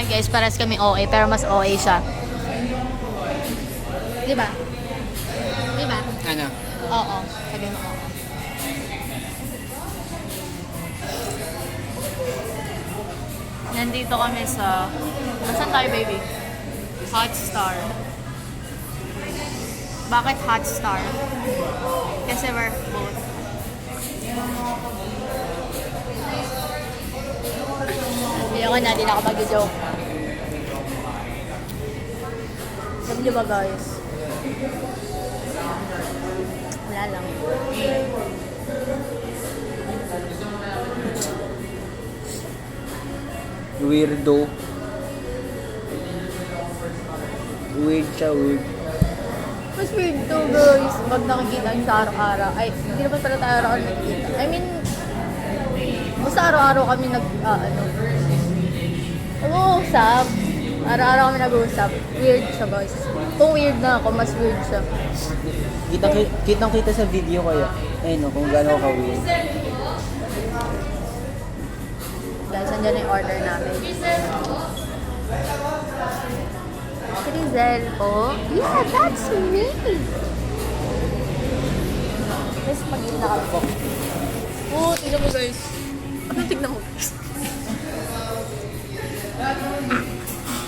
akin guys, pares kami OA, pero mas OA siya. Diba? Diba? Ano? Oo. Sabi mo oo. Nandito kami sa... Nasaan tayo, baby? Hotstar. Bakit Hotstar? Kasi we're both. Hindi ako na, di na ako mag-joke. Sabi niyo ba guys? Wala lang. Weirdo. Weird siya, weird. Mas weird to guys, pag nakikita niyo sa araw-araw. Ay, hindi naman pala tayo araw-araw nakikita. I mean, basta araw-araw kami nag-uusap. Araw-araw kami nag-uusap. Weird siya guys. Kung weird na ako, mas weird siya. Kitang-kita sa video kaya. Ayun, kung gaano ka weird. Guys, andyan na yung order namin. Crizel po. Yeah, that's me! Guys, mag-in na kami po. Oo, tignan mo guys. Ano tignan mo guys?